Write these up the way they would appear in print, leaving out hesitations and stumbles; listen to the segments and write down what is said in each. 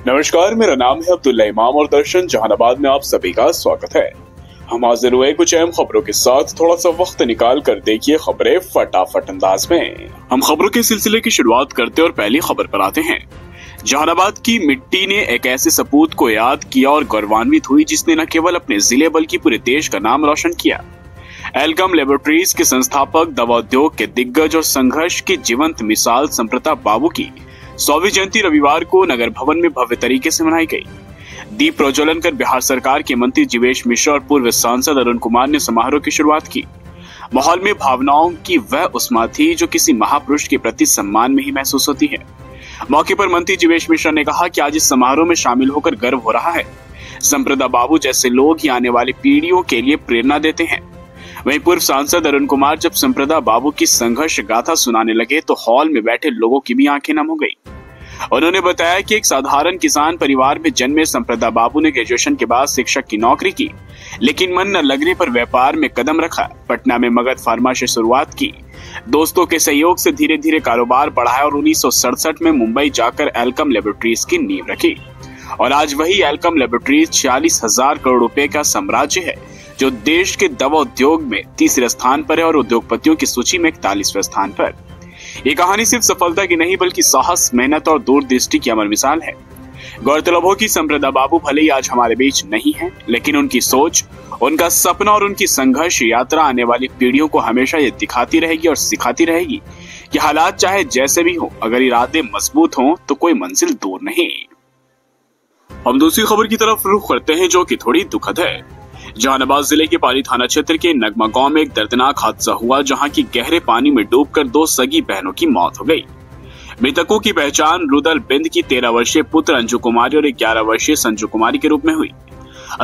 नमस्कार, मेरा नाम है अब्दुल्ला इमाम और दर्शन जहानाबाद में आप सभी का स्वागत है। हम हाजिर हुए कुछ अहम खबरों के साथ। थोड़ा सा वक्त निकाल कर देखिए खबरें फटाफट अंदाज में। हम खबरों के सिलसिले की शुरुआत करते और पहली खबर पर आते हैं। जहानाबाद की मिट्टी ने एक ऐसे सपूत को याद किया और गौरवान्वित हुई जिसने न केवल अपने जिले बल्कि पूरे देश का नाम रोशन किया। एल्कम लेबोरेटरीज के संस्थापक, दवा उद्योग के दिग्गज और संघर्ष की जीवंत मिसाल संप्रदा बाबू की 100वीं जयंती रविवार को नगर भवन में भव्य तरीके से मनाई गई। दीप प्रज्वलन कर बिहार सरकार के मंत्री जीवेश मिश्रा और पूर्व सांसद अरुण कुमार ने समारोह की शुरुआत की। माहौल में भावनाओं की वह उष्मा थी जो किसी महापुरुष के प्रति सम्मान में ही महसूस होती है। मौके पर मंत्री जीवेश मिश्रा ने कहा कि आज इस समारोह में शामिल होकर गर्व हो रहा है। संप्रदा बाबू जैसे लोग ही आने वाली पीढ़ियों के लिए प्रेरणा देते हैं। वहीं पूर्व सांसद अरुण कुमार जब संप्रदा बाबू की संघर्ष गाथा सुनाने लगे तो हॉल में बैठे लोगों की भी आंखें नम हो गई। उन्होंने बताया कि एक साधारण किसान परिवार में जन्मे संप्रदा बाबू ने ग्रेजुएशन के बाद शिक्षक की नौकरी की, लेकिन मन न लगने पर व्यापार में कदम रखा। पटना में मगध फार्मा से शुरुआत की, दोस्तों के सहयोग से धीरे धीरे कारोबार बढ़ाया और 1967 में मुंबई जाकर एल्कम लेबोरेटरीज की नींव रखी। और आज वही एल्कम लेबोरेटरीज 46,000 करोड़ रुपए का साम्राज्य है जो देश के दवा उद्योग में तीसरे स्थान पर है और उद्योगपतियों की सूची में 41वें स्थान पर। ये कहानी सिर्फ सफलता की नहीं बल्कि साहस, मेहनत और दूरदृष्टि की अमर मिसाल है। गौरतलब हो कि संप्रदा बाबू भले ही आज हमारे बीच नहीं है, लेकिन उनकी सोच, उनका सपना और उनकी संघर्ष यात्रा आने वाली पीढ़ियों को हमेशा ये दिखाती रहेगी और सिखाती रहेगी कि हालात चाहे जैसे भी हो, अगर इरादे मजबूत हों तो कोई मंजिल दूर नहीं। हम दूसरी खबर की तरफ रुख करते हैं जो कि थोड़ी दुखद है। जहानाबाद जिले के पाली थाना क्षेत्र के नगमा गांव में एक दर्दनाक हादसा हुआ जहां की गहरे पानी में डूबकर 2 सगी बहनों की मौत हो गई। मृतकों की पहचान रुदल बिंद की 13 वर्षीय पुत्र अंजू कुमारी और 11 वर्षीय संजू कुमारी के रूप में हुई।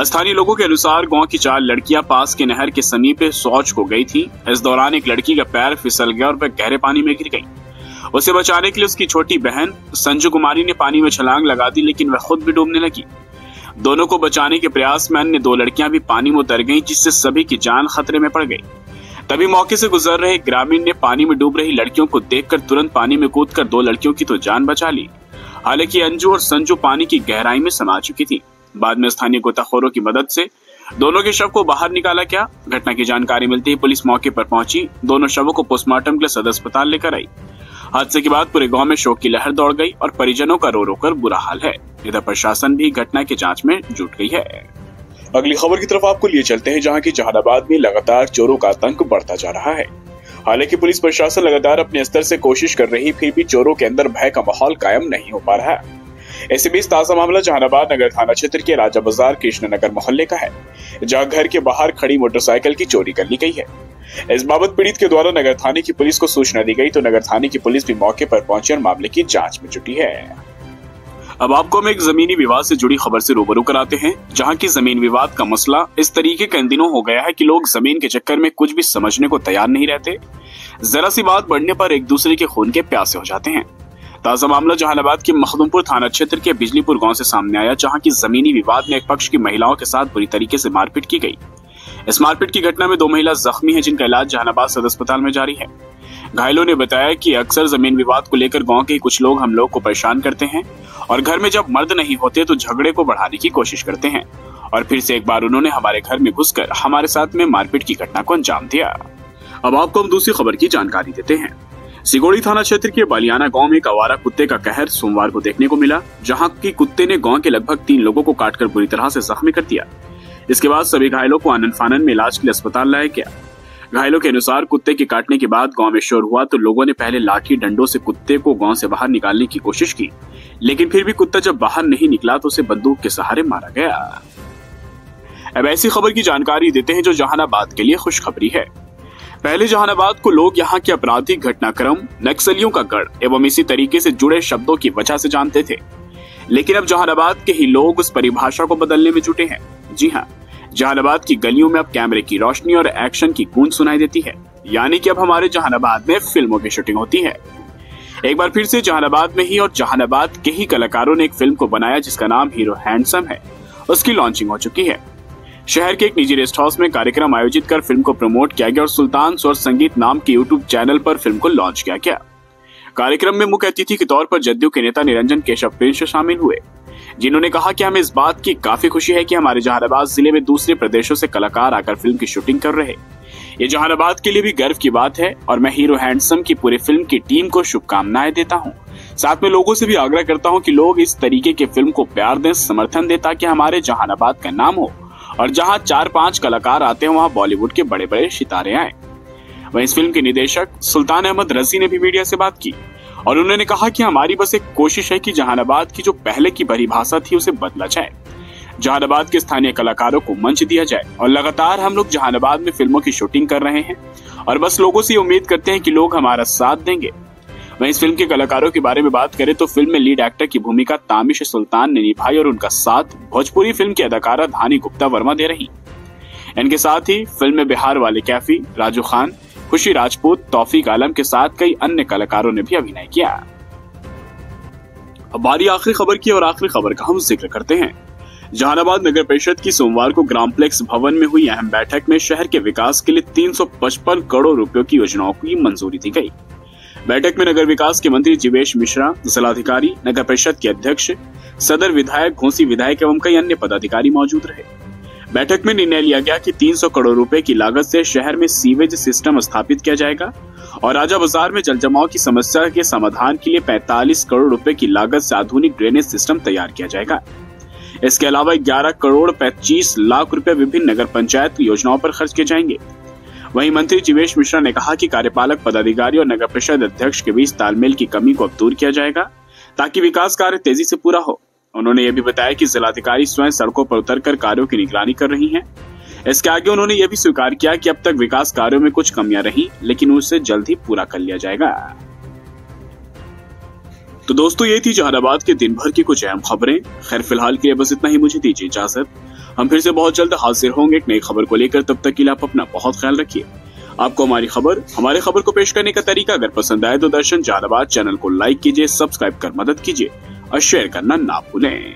स्थानीय लोगों के अनुसार गांव की 4 लड़कियां पास के नहर के समीप शौच को गई थी। इस दौरान एक लड़की का पैर फिसल गया और वह गहरे पानी में गिर गई। उसे बचाने के लिए उसकी छोटी बहन संजू कुमारी ने पानी में छलांग लगा दी, लेकिन वह खुद भी डूबने लगी। दोनों को बचाने के प्रयास में अन्य 2 लड़कियां भी पानी में उतर गईं, जिससे सभी की जान खतरे में पड़ गई। तभी मौके से गुजर रहे ग्रामीण ने पानी में डूब रही लड़कियों को देखकर तुरंत पानी में कूदकर 2 लड़कियों की तो जान बचा ली। हालांकि अंजू और संजू पानी की गहराई में समा चुकी थी। बाद में स्थानीय गोताखोरों की मदद से दोनों के शव को बाहर निकाला गया। घटना की जानकारी मिलते ही पुलिस मौके पर पहुंची, दोनों शवों को पोस्टमार्टम के लिए सदर अस्पताल लेकर आई। हादसे के बाद पूरे गांव में शोक की लहर दौड़ गई और परिजनों का रो रो कर बुरा हाल है। इधर प्रशासन भी घटना की जांच में जुट गई है। अगली खबर की तरफ आपको लिए चलते हैं जहां की जहानाबाद में लगातार चोरों का आतंक बढ़ता जा रहा है। हालांकि पुलिस प्रशासन लगातार अपने स्तर से कोशिश कर रही, फिर भी चोरों के अंदर भय का माहौल कायम नहीं हो पा रहा है। ऐसे बीच ताजा मामला जहानाबाद नगर थाना क्षेत्र के राजा बाजार कृष्णनगर मोहल्ले का है, जहां घर के बाहर खड़ी मोटरसाइकिल की चोरी कर ली गई है। इस बाबत पीड़ित के द्वारा नगर थाने की पुलिस को सूचना दी गई तो नगर थाने की पुलिस भी मौके पर पहुंची और मामले की जांच में जुटी है। अब आपको हम एक जमीनी विवाद से जुड़ी खबर से रूबरू कराते हैं, जहां की जमीन विवाद का मसला इस तरीके का इन दिनों हो गया है कि लोग जमीन के चक्कर में कुछ भी समझने को तैयार नहीं रहते। जरा सी बात बढ़ने पर एक दूसरे के खून के प्यासे हो जाते हैं। ताजा मामला जहानाबाद के मखदुमपुर थाना क्षेत्र के बिजलीपुर गांव से सामने आया, जहां की जमीनी विवाद में एक पक्ष की महिलाओं के साथ बुरी तरीके से मारपीट की गई। इस मारपीट की घटना में 2 महिला जख्मी हैं, जिनका इलाज जहानाबाद सदर अस्पताल में जारी है। घायलों ने बताया कि अक्सर जमीन विवाद को लेकर गांव के कुछ लोग हम लोग को परेशान करते हैं और घर में जब मर्द नहीं होते तो झगड़े को बढ़ाने की कोशिश करते हैं। और फिर से एक बार उन्होंने हमारे घर में घुसकर हमारे साथ में मारपीट की घटना को अंजाम दिया। अब आपको हम दूसरी खबर की जानकारी देते हैं। सिगोड़ी थाना क्षेत्र के बालियाना गांव में एक आवारा कुत्ते का कहर सोमवार को देखने को मिला, जहां की कुत्ते ने गांव के लगभग 3 लोगों को काटकर बुरी तरह से जख्मी कर दिया। इसके बाद सभी घायलों को आनन फानन में इलाज के लिए अस्पताल लाया गया। घायलों के अनुसार कुत्ते के काटने के बाद गांव में शोर हुआ तो लोगों ने पहले लाठी डंडों से कुत्ते को गांव से बाहर निकालने की कोशिश की, लेकिन फिर भी कुत्ता जब बाहर नहीं निकला तो उसे बंदूक के सहारे मारा गया। अब ऐसी खबर की जानकारी देते हैं जो जहानाबाद के लिए खुशखबरी है। पहले जहानाबाद को लोग यहाँ के आपराधिक घटनाक्रम, नक्सलियों का गढ़ एवं इसी तरीके से जुड़े शब्दों की वजह से जानते थे, लेकिन अब जहानाबाद के ही लोग उस परिभाषा को बदलने में जुटे हैं। जी हाँ, जहानाबाद की गलियों में अब कैमरे की रोशनी और एक्शन की गूंज सुनाई देती है, यानी कि अब हमारे जहानाबाद में फिल्मों की शूटिंग होती है। एक बार फिर से जहानाबाद में ही और जहानाबाद के ही कलाकारों ने एक फिल्म को बनाया जिसका नाम हीरो हैंडसम है। उसकी लॉन्चिंग हो चुकी है। शहर के एक निजी रेस्ट हाउस में कार्यक्रम आयोजित कर फिल्म को प्रमोट किया गया और सुल्तान स्वर संगीत नाम के यूट्यूब चैनल पर फिल्म को लॉन्च किया गया। कार्यक्रम में मुख्य अतिथि के तौर पर जदयू के नेता निरंजन केशव प्रिंस शामिल हुए। जिन्होंने कहा कि हमें इस बात की काफी खुशी है कि हमारे जहानाबाद जिले में दूसरे प्रदेशों से कलाकार आकर फिल्म की शूटिंग कर रहे। ये जहानाबाद के लिए भी गर्व की बात है और मैं हीरो हैंडसम की पूरी फिल्म की टीम को शुभकामनाएं देता हूँ। साथ में लोगों से भी आग्रह करता हूँ कि लोग इस तरीके की फिल्म को प्यार दें, समर्थन दें, ताकि हमारे जहानाबाद का नाम हो और जहाँ 4-5 कलाकार आते हैं वहाँ बॉलीवुड के बड़े बड़े सितारे आए। वहीं इस फिल्म के निदेशक सुल्तान अहमद रजी ने भी मीडिया से बात की और उन्होंने कहा कि हमारी बस एक कोशिश है कि जहानाबाद की जो पहले की परिभाषा थी उसे बदला जाए, जहानाबाद के स्थानीय कलाकारों को मंच दिया जाए और लगातार हम लोग जहानाबाद में फिल्मों की शूटिंग कर रहे हैं और बस लोगों से उम्मीद करते हैं कि लोग हमारा साथ देंगे। वहीं इस फिल्म के कलाकारों के बारे में बात करें तो फिल्म में लीड एक्टर की भूमिका तामिश सुल्तान ने निभाई और उनका साथ भोजपुरी फिल्म की अदाकारा धानी गुप्ता वर्मा दे रही। इनके साथ ही फिल्म में बिहार वाले कैफी, राजू खान, खुशी राजपूत, तौफीक आलम के साथ कई अन्य कलाकारों ने भी अभिनय किया। अब बारी आखिरी खबर की और आखिरी खबर का हम जिक्र करते हैं। जहानाबाद नगर परिषद की सोमवार को ग्रामप्लेक्स भवन में हुई अहम बैठक में शहर के विकास के लिए 355 करोड़ रुपयों की योजनाओं की मंजूरी दी गई। बैठक में नगर विकास के मंत्री जीवेश मिश्रा, जिलाधिकारी, नगर परिषद के अध्यक्ष, सदर विधायक, घोसी विधायक एवं कई अन्य पदाधिकारी मौजूद रहे। बैठक में निर्णय लिया गया कि 300 करोड़ रुपए की लागत से शहर में सीवेज सिस्टम स्थापित किया जाएगा और राजा बाजार में जलजमाव की समस्या के समाधान के लिए 45 करोड़ रुपए की लागत से आधुनिक ड्रेनेज सिस्टम तैयार किया जाएगा। इसके अलावा 11 करोड़ 25 लाख रुपए विभिन्न नगर पंचायत योजनाओं पर खर्च किए जाएंगे। वहीं मंत्री जीवेश मिश्रा ने कहा कि कार्यपालक पदाधिकारी और नगर परिषद अध्यक्ष के बीच तालमेल की कमी को अब दूर किया जाएगा ताकि विकास कार्य तेजी से पूरा हो। उन्होंने यह भी बताया कि जिलाधिकारी स्वयं सड़कों पर उतरकर कार्यों की निगरानी कर रही हैं। इसके आगे उन्होंने यह भी स्वीकार किया कि अब तक विकास कार्यों में कुछ कमियां रही, लेकिन उसे जल्द ही पूरा कर लिया जाएगा। तो दोस्तों, ये थी जहानाबाद के दिन भर की कुछ अहम खबरें। खैर, फिलहाल के लिए बस इतना ही। मुझे दीजिए इजाजत। हम फिर से बहुत जल्द हाजिर होंगे एक नई खबर को लेकर। तब तक के लिए आप अपना बहुत ख्याल रखिए। आपको हमारे खबर को पेश करने का तरीका अगर पसंद आए तो दर्शन जहानाबाद चैनल को लाइक कीजिए, सब्सक्राइब कर मदद कीजिए और शेयर करना ना भूलें।